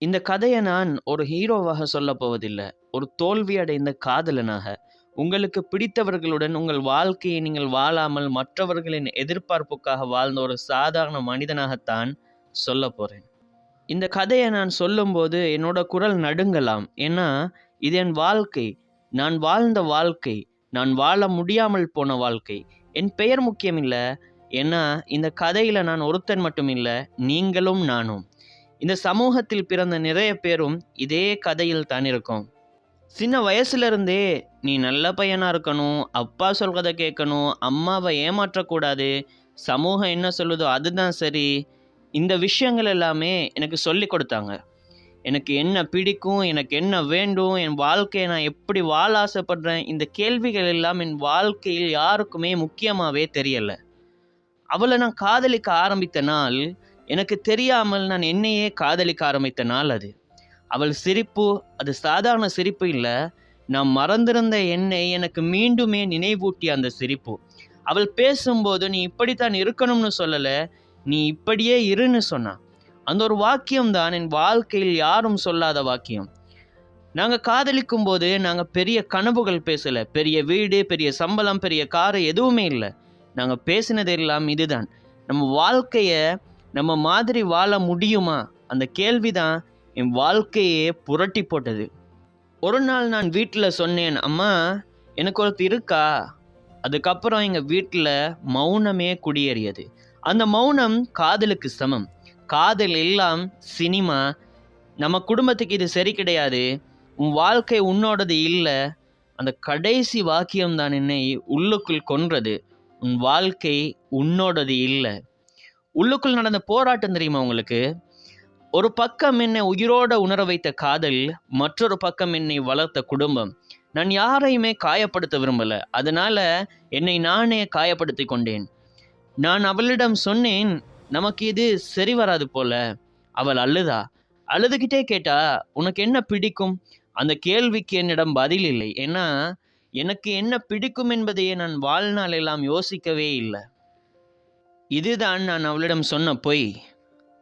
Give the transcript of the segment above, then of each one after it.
இந்த கதையை நான் ஒரு ஹீரோவாக சொல்லப் போவதில்லை. ஒரு தோல்வியடைந்த காதலனாக, உங்களுக்கு பிடித்தவர்களுடன் உங்கள் வாழ்க்கையை நீங்கள் வாழாமல் மற்றவர்களின் எதிர்பார்ப்புக்காக வாழ்ந்த ஒரு சாதாரண மனிதனாகத்தான் சொல்லப் போகிறேன். இந்த கதையை நான் சொல்லும்போது என்னோட குரல் நடுங்கலாம். ஏன்னா இது என் வாழ்க்கை, நான் வாழ்ந்த வாழ்க்கை, நான் வாழ முடியாமல் போன வாழ்க்கை. என் பெயர் முக்கியமில்லை. ஏன்னா இந்த கதையில் நான் ஒருத்தன் மட்டும் இல்லை, நீங்களும் நானும். இந்த சமூகத்தில் பிறந்த நிறைய பேரும் இதே கதையில் தான் இருக்கும். சின்ன வயசுலேருந்தே நீ நல்ல பையனாக இருக்கணும், அப்பா சொல்கிறத கேட்கணும், அம்மாவை ஏமாற்றக்கூடாது, சமூகம் என்ன சொல்லுதோ அதுதான் சரி, இந்த விஷயங்கள் எல்லாமே எனக்கு சொல்லி கொடுத்தாங்க. எனக்கு என்ன பிடிக்கும், எனக்கு என்ன வேண்டும், என் வாழ்க்கையை நான் எப்படி வாழ ஆசைப்படுறேன், இந்த கேள்விகள் எல்லாம் என் வாழ்க்கையில் யாருக்குமே முக்கியமாகவே தெரியலை. அவளை நான் காதலிக்க ஆரம்பித்த நாள், எனக்கு தெரியாமல் நான் என்னையே காதலிக்க ஆரம்பித்த நாள் அது. அவள் சிரிப்பு அது சாதாரண சிரிப்பு இல்லை, நான் மறந்திருந்த என்னை எனக்கு மீண்டுமே நினைவூட்டிய அந்த சிரிப்பு. அவள் பேசும்போது நீ இப்படித்தான் இருக்கணும்னு சொல்லலை, நீ இப்படியே இருன்னு சொன்னான். அந்த ஒரு வாக்கியம்தான் என் வாழ்க்கையில் யாரும் சொல்லாத வாக்கியம். நாங்கள் காதலிக்கும் போது நாங்கள் பெரிய கனவுகள் பேசலை, பெரிய வீடு, பெரிய சம்பளம், பெரிய காரு எதுவுமே இல்லை. நாங்கள் பேசினது எல்லாம் இதுதான், நம்ம வாழ்க்கையை நம்ம மாதிரி வாழ முடியுமா, அந்த கேள்விதான் என் வாழ்க்கையே புரட்டி போட்டது. ஒரு நாள் நான் வீட்டில் சொன்னேன், அம்மா எனக்கு ஒருத்தர் இருக்கா. அதுக்கப்புறம் எங்கள் வீட்டில் மௌனமே குடியேறியது. அந்த மௌனம் காதலுக்கு சமம். காதல் எல்லாம் சினிமா, நம்ம குடும்பத்துக்கு இது சரி கிடையாது, உன் வாழ்க்கை உன்னோடது இல்லை. அந்த கடைசி வாக்கியம்தான் என்னை உள்ளுக்குள் கொன்றது. உன் வாழ்க்கை உன்னோடது இல்லை. உள்ளுக்குள் நடந்த போராட்டம் தெரியுமா உங்களுக்கு? ஒரு பக்கம் என்னை உயிரோட உணர வைத்த காதல், மற்றொரு பக்கம் என்னை வளர்த்த குடும்பம். நான் யாரையுமே காயப்படுத்த விரும்பலை, அதனால என்னை நானே காயப்படுத்தி கொண்டேன். நான் அவளிடம் சொன்னேன், நமக்கு இது சரி வராது போல. அவள் அழுதுகிட்டே கேட்டா, உனக்கு என்ன பிடிக்கும்? அந்த கேள்விக்கு என்னிடம் பதில் இல்லை. ஏன்னா எனக்கு என்ன பிடிக்கும் என்பதையே நான் வாழ்நாள் எல்லாம் யோசிக்கவே இல்லை. இதுதான் நான் அவளிடம் சொன்ன பொய்.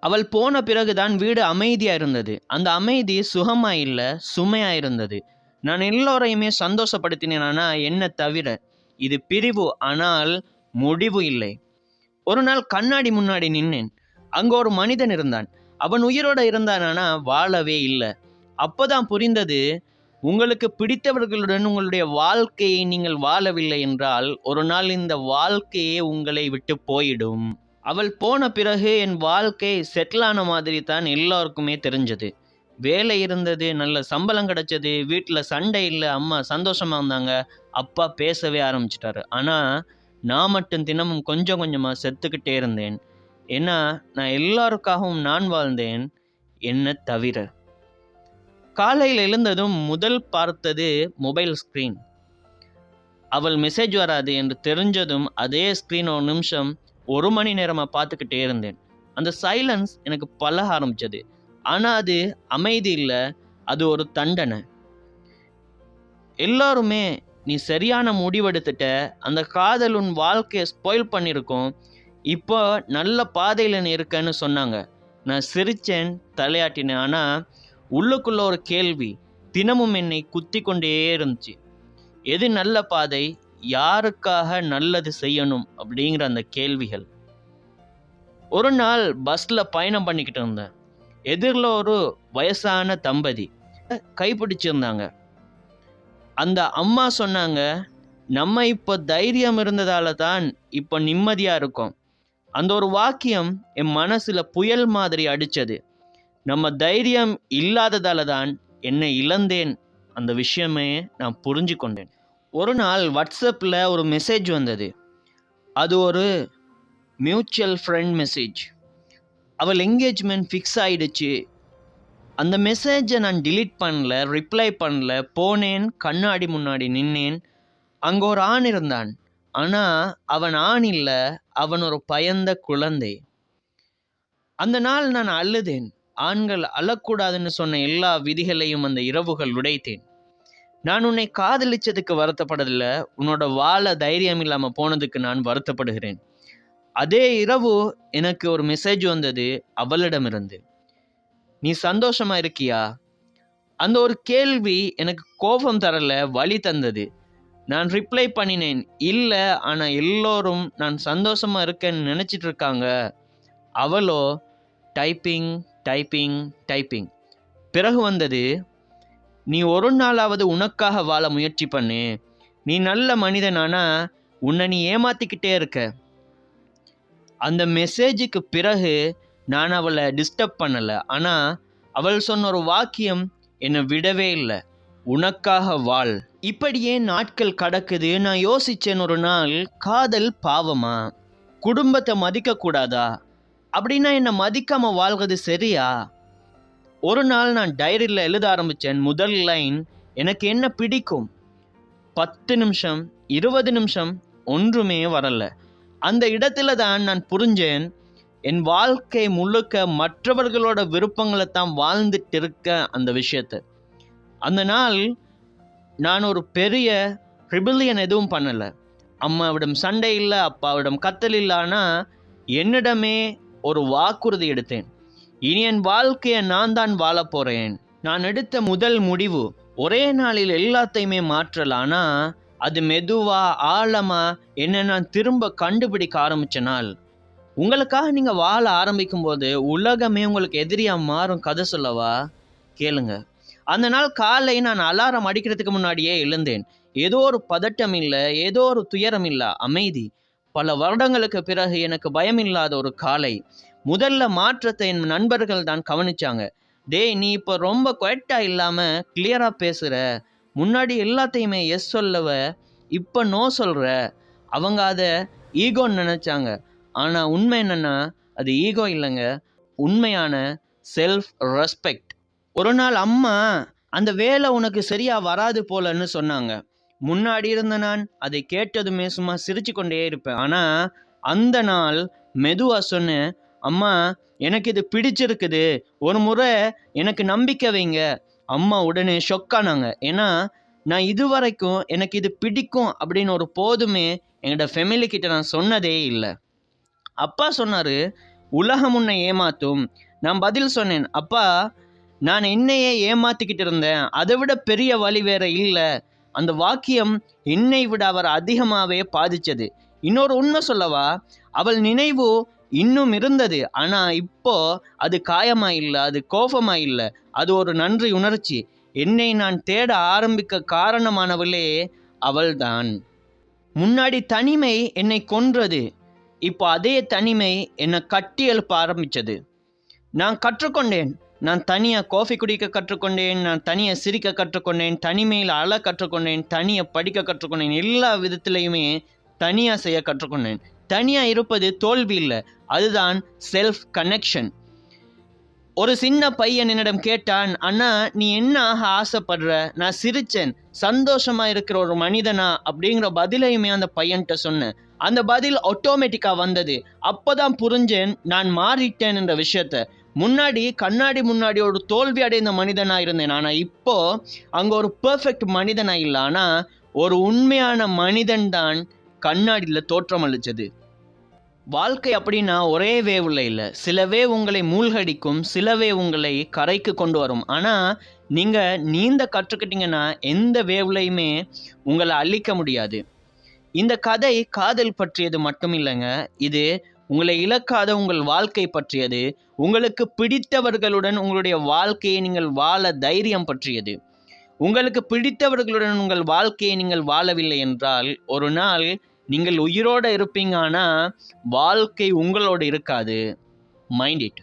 அவள் போன பிறகுதான் வீடு அமைதியாக இருந்தது. அந்த அமைதி சுகமாக இல்லை, சுமையாக இருந்தது. நான் எல்லோரையுமே சந்தோஷப்படுத்தினேன், ஆனால் என்ன தவிர. இது பிரிவு, ஆனால் முடிவு இல்லை. ஒரு நாள் கண்ணாடி முன்னாடி நின்னேன். அங்கே ஒரு மனிதன் இருந்தான். அவன் உயிரோட இருந்தான், ஆனால் வாழவே இல்லை. அப்போதான் புரிந்தது, உங்களுக்கு பிடித்தவர்களுடன் உங்களுடைய வாழ்க்கையை நீங்கள் வாழவில்லை என்றால் ஒரு நாள் இந்த வாழ்க்கையே உங்களை விட்டு போயிடும். அவள் போன பிறகு என் வாழ்க்கை செட்டிலான மாதிரி தான் எல்லாருக்குமே தெரிஞ்சது. வேலை இருந்தது, நல்ல சம்பளம் கிடைச்சது, வீட்டில் சண்டை இல்லை, அம்மா சந்தோஷமாக இருந்தாங்க, அப்பா பேசவே ஆரம்பிச்சிட்டாரு. ஆனால் நான் மட்டும் தினமும் கொஞ்சம் கொஞ்சமாக செத்துக்கிட்டே இருந்தேன். ஏன்னா நான் எல்லாருக்காகவும் நான் வாழ்ந்தேன், என்ன தவிர. காலையில் எழுந்ததும் முதல் பார்த்தது மொபைல் ஸ்க்ரீன். அவள் மெசேஜ் வராது என்று தெரிஞ்சதும் அதே ஸ்க்ரீன் ஒரு நிமிஷம், ஒரு மணி நேரமாக பார்த்துக்கிட்டே இருந்தேன். அந்த சைலன்ஸ் எனக்கு பழக ஆரம்பித்தது. ஆனால் அது அமைதி இல்லை, அது ஒரு தண்டனை. எல்லாருமே நீ சரியான முடிவெடுத்துட்ட, அந்த காதல் உன் வாழ்க்கையை ஸ்பாயில் பண்ணியிருக்கோம், இப்போ நல்ல பாதையில் நீ இருக்கன்னு சொன்னாங்க. நான் சிரித்தேன், தலையாட்டினேன். ஆனால் உள்ளுக்குள்ள ஒரு கேள்வி தினமும் என்னை குத்தி கொண்டே இருந்துச்சு. எது நல்ல பாதை, யாருக்காக நல்லது செய்யணும் அப்படிங்கிற அந்த கேள்விகள். ஒரு நாள் பஸ்ஸில் பயணம் பண்ணிக்கிட்டு இருந்தேன். எதிரில் ஒரு வயசான தம்பதி கைப்பிடிச்சிருந்தாங்க. அந்த அம்மா சொன்னாங்க, நம்ம இப்போ தைரியம் இருந்ததால தான் இப்போ நிம்மதியாக இருக்கோம். அந்த ஒரு வாக்கியம் என் மனசில் புயல் மாதிரி அடித்தது. நம்ம தைரியம் இல்லாததால தான் என்னை இழந்தேன். அந்த விஷயமே நான் புரிஞ்சு கொண்டேன். ஒரு நாள் வாட்ஸ்அப்பில் ஒரு மெசேஜ் வந்தது. அது ஒரு மியூச்சுவல் ஃப்ரெண்ட் மெசேஜ். அவள் என்கேஜ்மெண்ட் ஃபிக்ஸ் ஆகிடுச்சு. அந்த மெசேஜை நான் டிலீட் பண்ணல, ரிப்ளை பண்ணல. போனேன், கண்ணாடி முன்னாடி நின்னேன். அங்கே ஒரு ஆண் இருந்தான். ஆனால் அவன் ஆண் இல்லை, அவன் ஒரு பயந்த குழந்தை. அந்த நாள் நான் அழுதேன். ஆண்கள் அழக்கூடாதுன்னு சொன்ன எல்லா விதிகளையும் அந்த இரவுகள் உடைத்தேன். நான் உன்னை காதலிச்சதுக்கு வருத்தப்படதில்லை, உன்னோட வாழ தைரியம் இல்லாமல் போனதுக்கு நான் வருத்தப்படுகிறேன். அதே இரவு எனக்கு ஒரு மெசேஜ் வந்தது அவளிடமிருந்து. நீ சந்தோஷமா இருக்கியா? அந்த ஒரு கேள்வி எனக்கு கோபம் தரல, வலி தந்தது. நான் ரிப்ளை பண்ணினேன், இல்லை, ஆனால் எல்லோரும் நான் சந்தோஷமா இருக்கேன்னு நினச்சிட்டு இருக்காங்க. அவளோ டைப்பிங் டைப்பிங் டைப்பிங். பிறகு வந்தது, நீ ஒரு நாளாவது உனக்காக வாழ முயற்சி பண்ணு. நீ நல்ல மனிதனானா உன்னை நீ ஏமாத்திக்கிட்டே இருக்க. அந்த மெசேஜுக்கு பிறகு நான் அவளை டிஸ்டர்ப் பண்ணலை. ஆனால் அவள் சொன்ன ஒரு வாக்கியம் என்னை விடவே இல்லை, உனக்காக வாழ். இப்படியே நாட்கள் கடக்குது. நான் யோசித்தேன் ஒரு நாள், காதல் பாவமா? குடும்பத்தை மதிக்கக்கூடாதா? அப்படின்னா என்னை மதிக்காமல் வாழ்கிறது சரியா? ஒரு நாள் நான் டைரியில் எழுத ஆரம்பித்தேன். முதல் லைன், எனக்கு என்ன பிடிக்கும். 10 நிமிஷம் 20 நிமிஷம் ஒன்றுமே வரல. அந்த இடத்துல தான் நான் புரிஞ்சேன், என் வாழ்க்கை முழுக்க மற்றவர்களோட விருப்பங்களை தான் வாழ்ந்துட்டு இருக்க. அந்த விஷயத்தை அந்த நாள் நான் ஒரு பெரிய ரிபிலியன் எதுவும் பண்ணலை. அம்மாவிடம் சண்டை இல்லை, அப்பாவிடம் கத்தல் இல்லை. ஆனால் என்னிடமே ஒரு வாக்குறுதி எடுத்தேன், இனி என் வாழ்க்கையை நான் தான் வாழ போகிறேன். நான் எடுத்த முதல் முடிவு ஒரே நாளில் எல்லாத்தையுமே மாற்றலாம். ஆனால் அது மெதுவாக ஆழமாக என்ன நான் திரும்ப கண்டுபிடிக்க ஆரம்பித்த நாள். உங்களுக்காக நீங்கள் வாழ ஆரம்பிக்கும் போது உலகமே உங்களுக்கு எதிரியாக மாறும். கதை சொல்லவா? கேளுங்க. அந்த நாள் காலை நான் அலாரம் அடிக்கிறதுக்கு முன்னாடியே எழுந்தேன். ஏதோ ஒரு பதட்டம் இல்லை, ஏதோ ஒரு துயரம் இல்லை, அமைதி. பல வருடங்களுக்கு பிறகு எனக்கு பயம் இல்லாத ஒரு காலை. முதல்ல மாற்றத்தை என் நண்பர்கள் தான் கவனிச்சாங்க. டேய், நீ இப்போ ரொம்ப குவைட்டாக இல்லாமல் கிளியராக பேசுகிற. முன்னாடி எல்லாத்தையுமே எஸ் சொல்லவ, இப்போ நோ சொல்கிற. அவங்க அதை ஈகோன்னு நினச்சாங்க. ஆனால் உண்மை என்னென்னா, அது ஈகோ இல்லைங்க, உண்மையான செல்ஃப் ரெஸ்பெக்ட். ஒரு நாள் அம்மா, அந்த வேலை உனக்கு சரியாக வராது போலன்னு சொன்னாங்க. முன்னாடி இருந்த நான் அதை கேட்டதுமே சும்மா சிரிச்சு கொண்டே இருப்பேன். ஆனால் அந்த நாள் மெதுவாக சொன்னேன், அம்மா எனக்கு இது பிடிச்சிருக்குது, ஒரு முறை எனக்கு நம்பிக்கை வைங்க. அம்மா உடனே ஷொக்கானாங்க. ஏன்னா நான் இதுவரைக்கும் எனக்கு இது பிடிக்கும் அப்படின்னு ஒரு போதுமே எங்களோட ஃபேமிலிக்கிட்ட நான் சொன்னதே இல்லை. அப்பா சொன்னார், உலகம் உன்னை ஏமாத்தும். நான் பதில் சொன்னேன், அப்பா நான் என்னையே ஏமாத்திக்கிட்டு இருந்தேன், அதை விட பெரிய வழி வேற இல்லை. அந்த வாக்கியம் என்னை விட அவர் அதிகமாகவே பாதித்தது. இன்னொரு உண்மை சொல்லவா, அவள் நினைவு இன்னும் இருந்தது. ஆனால் இப்போ அது காயமாக இல்லை, அது கோபமாக இல்லை, அது ஒரு நன்றி உணர்ச்சி. என்னை நான் தேட ஆரம்பிக்க காரணமானவளே அவள்தான். முன்னாடி தனிமை என்னை கொன்றது, இப்போ அதே தனிமை என்னை கட்டி எழுப்ப ஆரம்பித்தது. நான் கற்றுக்கொண்டேன். நான் தனியாக காஃபி குடிக்க கற்றுக்கொண்டேன், நான் தனியாக சிரிக்க கற்றுக்கொண்டேன், தனிமையில் அழ கற்றுக்கொண்டேன், தனியாக படிக்க கற்றுக்கொண்டேன். எல்லா விதத்துலையுமே தனியாக செய்ய கற்றுக்கொண்டேன். தனியாக இருப்பது தோல்வி இல்லை, அதுதான் செல்ஃப் கனெக்ஷன். ஒரு சின்ன பையன் என்னிடம் கேட்டான், அண்ணா நீ என்ன ஆக ஆசைப்படுற? நான் சிரித்தேன். சந்தோஷமாக இருக்கிற ஒரு மனிதனா அப்படிங்கிற பதிலையுமே அந்த பையன்கிட்ட சொன்னேன். அந்த பதில் ஆட்டோமேட்டிக்காக வந்தது. அப்போ தான் புரிஞ்சேன் நான் மாறிட்டேன் என்ற விஷயத்த. முன்னாடி கண்ணாடி முன்னாடி ஒரு தோல்வி அடைந்த மனிதனாக இருந்தேன். ஆனால் இப்போ அங்கே ஒரு பெர்ஃபெக்ட் மனிதனாக இல்லை, ஆனால் ஒரு உண்மையான மனிதன் தான் கண்ணாடியில் தோற்றம் அளித்தது. வாழ்க்கை அப்படின்னா ஒரே வேவில் இல்லை. சில வேவ் உங்களை மூழ்கடிக்கும், சில வேவ் உங்களை கரைக்கு கொண்டு வரும். ஆனால் நீங்கள் நீந்த கற்றுக்கிட்டீங்கன்னா எந்த வேவ்லையுமே உங்களை அழிக்க முடியாது. இந்த கதை காதல் பற்றியது மட்டும் இல்லைங்க, இது உங்களை இழக்காத உங்கள் வாழ்க்கை பற்றியது. உங்களுக்கு பிடித்தவர்களுடன் உங்களுடைய வாழ்க்கையை நீங்கள் வாழ தைரியம் பற்றியது. உங்களுக்கு பிடித்தவர்களுடன் உங்கள் வாழ்க்கையை நீங்கள் வாழவில்லை என்றால் ஒரு நாள் நீங்கள் உயிரோடு இருப்பீங்க, ஆனால் வாழ்க்கை உங்களோடு இருக்காது. Mind it.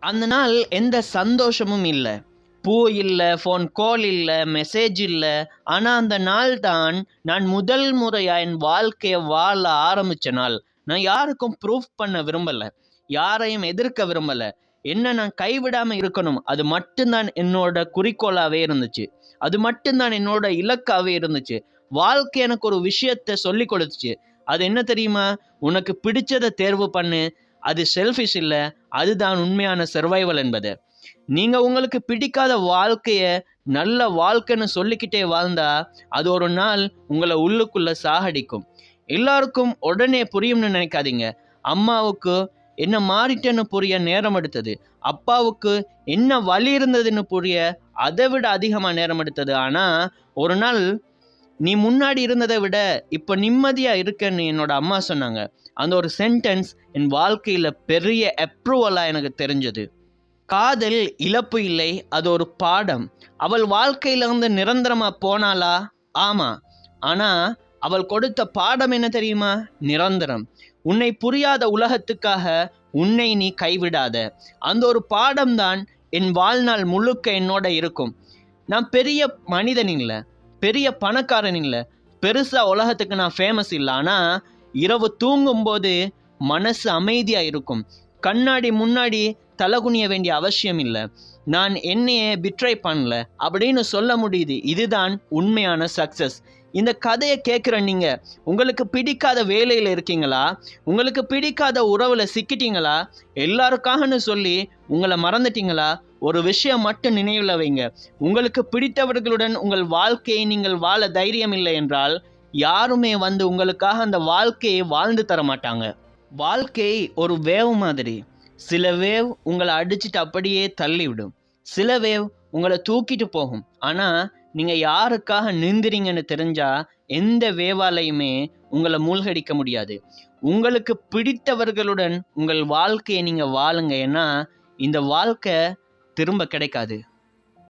அந்த நாள் எந்த சந்தோஷமும் இல்லை, பூ இல்லை, ஃபோன் கால் இல்லை, மெசேஜ் இல்லை. ஆனால் அந்த நாள் தான் நான் முதல் முறையாக என் வாழ்க்கையை வாழ ஆரம்பித்த நாள். நான் யாருக்கும் ப்ரூஃப் பண்ண விரும்பலை, யாரையும் எதிர்க்க விரும்பலை. என்ன நான் கைவிடாமல் இருக்கணும், அது மட்டும்தான் என்னோட குறிக்கோளாகவே இருந்துச்சு. அது மட்டும்தான் என்னோட இலக்காகவே இருந்துச்சு. வாழ்க்கை எனக்கு ஒரு விஷயத்தை சொல்லி கொடுத்துச்சு. அது என்ன தெரியுமா? உனக்கு பிடிச்சதை தேர்வு பண்ணு. அது செல்ஃபிஷ் இல்லை, அதுதான் உண்மையான சர்வைவல் என்பது. நீங்கள் உங்களுக்கு பிடிக்காத வாழ்க்கையை நல்ல வாழ்க்கைன்னு சொல்லிக்கிட்டே வாழ்ந்தா அது ஒரு நாள் உங்களை உள்ளுக்குள்ளே சாகடிக்கும். எல்லாருக்கும் உடனே புரியும்னு நினைக்காதீங்க. அம்மாவுக்கு என்ன மாறிட்டேன்னு புரிய நேரம் எடுத்தது. அப்பாவுக்கு என்ன வலி இருந்ததுன்னு புரிய அதை விட அதிகமாக நேரம் எடுத்தது. ஆனால் ஒரு நாள் நீ முன்னாடி இருந்ததை விட இப்போ நிம்மதியாக இருக்கன்னு என்னோட அம்மா சொன்னாங்க. அந்த ஒரு சென்டென்ஸ் என் வாழ்க்கையில் பெரிய அப்ரூவலாக எனக்கு தெரிஞ்சது. காதல் இழப்பு இல்லை, அது ஒரு பாடம். அவள் வாழ்க்கையிலிருந்து நிரந்தரமாக போனாளா? ஆமாம். ஆனால் அவள் கொடுத்த பாடம் என்ன தெரியுமா? நிரந்தரம். உன்னை புரியாத உலகத்துக்காக உன்னை நீ கைவிடாத. அந்த ஒரு பாடம்தான் என் வாழ்நாள் முழுக்க என்னோட இருக்கும். நான் பெரிய மனிதன் இல்லை, பெரிய பணக்காரன் இல்லை, பெருசாக உலகத்துக்கு நான் ஃபேமஸ் இல்லை. ஆனால் இரவு தூங்கும்போது மனசு அமைதியாக இருக்கும். கண்ணாடி முன்னாடி தலகுனிய வேண்டிய அவசியம் இல்லை. நான் என்னையே பிட்ரை பண்ணல அப்படின்னு சொல்ல முடியுது. இதுதான் உண்மையான சக்ஸஸ். இந்த கதையை கேட்குற நீங்கள் உங்களுக்கு பிடிக்காத வேலையில் இருக்கீங்களா? உங்களுக்கு பிடிக்காத உறவில் சிக்கிட்டீங்களா? எல்லாருக்காகன்னு சொல்லி உங்களை மறந்துட்டீங்களா? ஒரு விஷயம் மட்டும் நினைவில் வைங்க. உங்களுக்கு பிடித்தவர்களுடன் உங்கள் வாழ்க்கையை நீங்கள் வாழ தைரியம் இல்லை என்றால் யாருமே வந்து உங்களுக்காக அந்த வாழ்க்கையை வாழ்ந்து தர மாட்டாங்க. வாழ்க்கை ஒரு வேவ் மாதிரி. சில வேவ் உங்களை அடிச்சுட்டு அப்படியே தள்ளிவிடும், சில வேவ் உங்களை தூக்கிட்டு போகும். ஆனால் நீங்கள் யாருக்காக நின்றுறீங்கன்னு தெரிஞ்சால் எந்த வேவாலையுமே உங்களை மூழ்கடிக்க முடியாது. உங்களுக்கு பிடித்தவர்களுடன் உங்கள் வாழ்க்கையை நீங்கள் வாழுங்க. ஏன்னா இந்த வாழ்க்கை திரும்ப கிடைக்காது.